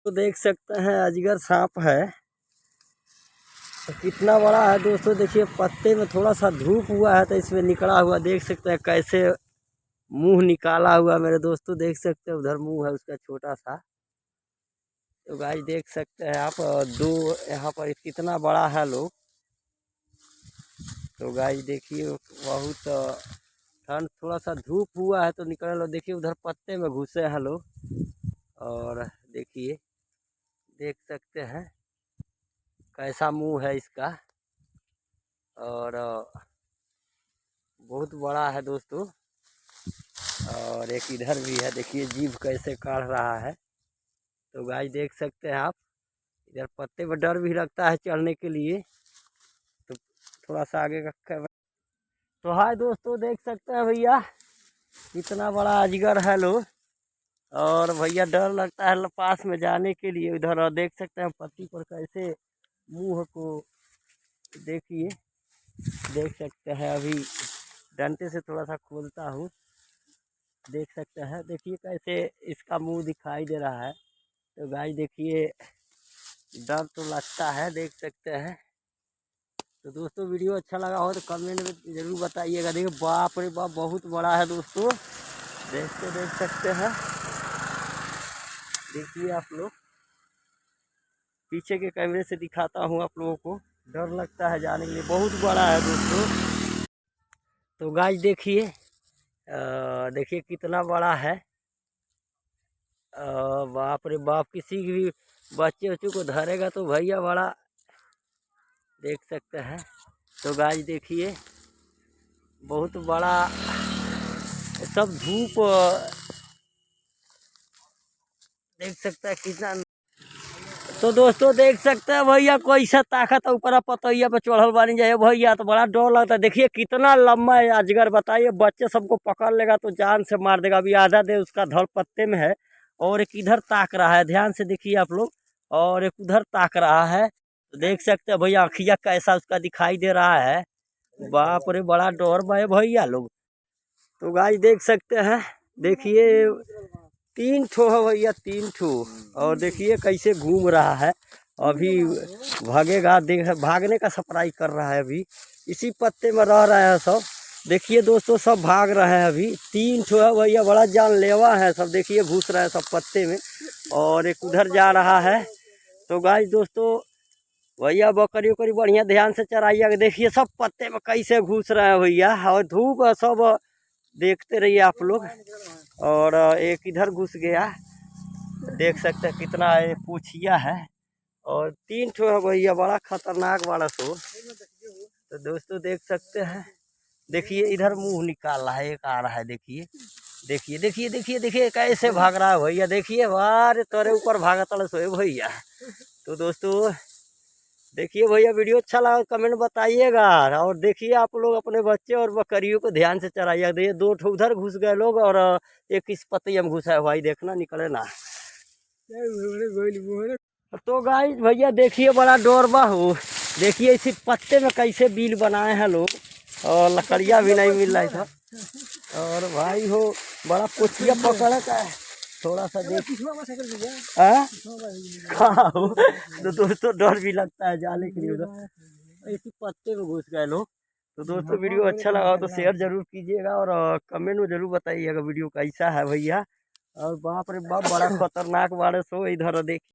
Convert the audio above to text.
तो देख सकते हैं अजगर सांप है। तो कितना बड़ा है दोस्तों, देखिए पत्ते में थोड़ा सा धूप हुआ है तो इसमें निकला हुआ देख सकते हैं कैसे मुंह निकाला हुआ। मेरे दोस्तों देख सकते हैं उधर मुंह है उसका छोटा सा। तो गाइस देख सकते हैं आप दो यहाँ पर कितना बड़ा है लोग। तो गाइस देखिए बहुत ठंड, थोड़ा सा धूप हुआ है तो निकल लो। देखिए उधर पत्ते में घुसे हैं लोग। और देखिए देख सकते हैं कैसा मुंह है इसका। और बहुत बड़ा है दोस्तों। और एक इधर भी है, देखिए जीभ कैसे काढ़ रहा है। तो गाइस देख सकते हैं आप, इधर पत्ते पर डर भी लगता है चढ़ने के लिए। तो थोड़ा सा आगे का तो हाय दोस्तों देख सकते हैं भैया कितना बड़ा अजगर है लो। और भैया डर लगता है पास में जाने के लिए। इधर देख सकते हैं पत्ती पर कैसे मुंह को देखिए। देख सकते हैं अभी डंडे से थोड़ा सा खोलता हूँ, देख सकते हैं। देखिए कैसे इसका मुंह दिखाई दे रहा है। तो गाइस देखिए डर तो लगता है, देख सकते हैं। तो दोस्तों वीडियो अच्छा लगा हो तो कमेंट में ज़रूर बताइएगा। देखिए बाप रे बाप बहुत बड़ा है दोस्तों, देख सकते हैं। देखिए आप लोग, पीछे के कैमरे से दिखाता हूँ आप लोगों को। डर लगता है जाने के लिए, बहुत बड़ा है दोस्तों। तो गाइस देखिए देखिए कितना बड़ा है। बाप रे बाप, किसी भी बच्चे बच्चे को धरेगा तो भैया बड़ा, देख सकते हैं। तो गाइस देखिए बहुत बड़ा, सब धूप देख सकता है कितना। तो दोस्तों देख सकते हैं भैया कोई सा ताकत है ऊपर पतैया पे चढ़ल बानी जाए भैया, तो बड़ा डर लगता है। देखिए कितना लंबा है अजगर, बताइए बच्चे सबको पकड़ लेगा तो जान से मार देगा। अभी आधा दे उसका धड़ पत्ते में है और एक इधर ताक रहा है, ध्यान से देखिए आप लोग। और एक उधर ताक रहा है। तो देख सकते हैं भैया अखिया कैसा उसका दिखाई दे रहा है। बाप रे बड़ा डर भाई भैया लोग। तो गाइस देख सकते हैं, देखिए 3 ठो है भैया, 3 ठो। और देखिए कैसे घूम रहा है। अभी भागेगा, देख भागने का सप्राई कर रहा है। अभी इसी पत्ते में रह रहे हैं सब। देखिए दोस्तों सब भाग रहे हैं। अभी 3 ठो है भैया, बड़ा जानलेवा है सब। देखिए घुस रहे हैं सब पत्ते में। और एक उधर जा रहा है। तो गाइस दोस्तों भैया बकरी उकरी बढ़िया ध्यान से चराइएगा। देखिए सब पत्ते में कैसे घुस रहे हैं भैया। और धूप सब देखते रहिए आप लोग। और एक इधर घुस गया, देख सकते हैं कितना ये पूछिया है। और 3 ठो है भैया, बड़ा खतरनाक बड़ा सो। तो दोस्तों देख सकते हैं, देखिए इधर मुंह निकाल रहा है, एक आ रहा है। देखिए देखिए देखिए देखिए देखिए कैसे भाग रहा है भैया। देखिए वारे तोरे ऊपर भागा तले सोए भैया। तो दोस्तों देखिए भैया वीडियो अच्छा लगा कमेंट बताइएगा। और देखिए आप लोग अपने बच्चे और बकरियों को ध्यान से चराइएगा। देखिए 2 ठो उधर घुस गए लोग और एक इस पतिया में घुसा है भाई, देखना निकले ना। तो गाइस भैया देखिए बड़ा डोरबा हो। देखिए इसी पत्ते में कैसे बिल बनाए हैं लोग। और लकड़ियाँ भी नहीं मिल रहा था। और भाई हो बड़ा पोचिया पकड़ का है, थोड़ा सा देख। हाँ तो दोस्तों डर भी लगता है जाने के लिए उधर। इसी पत्ते में घुस गए लोग। तो दोस्तों वीडियो अच्छा लगा हो तो शेयर जरूर कीजिएगा और कमेंट में जरूर बताइएगा वीडियो कैसा है भैया। और बाप रे बाप बड़ा खतरनाक बारिश हो इधर देखिए।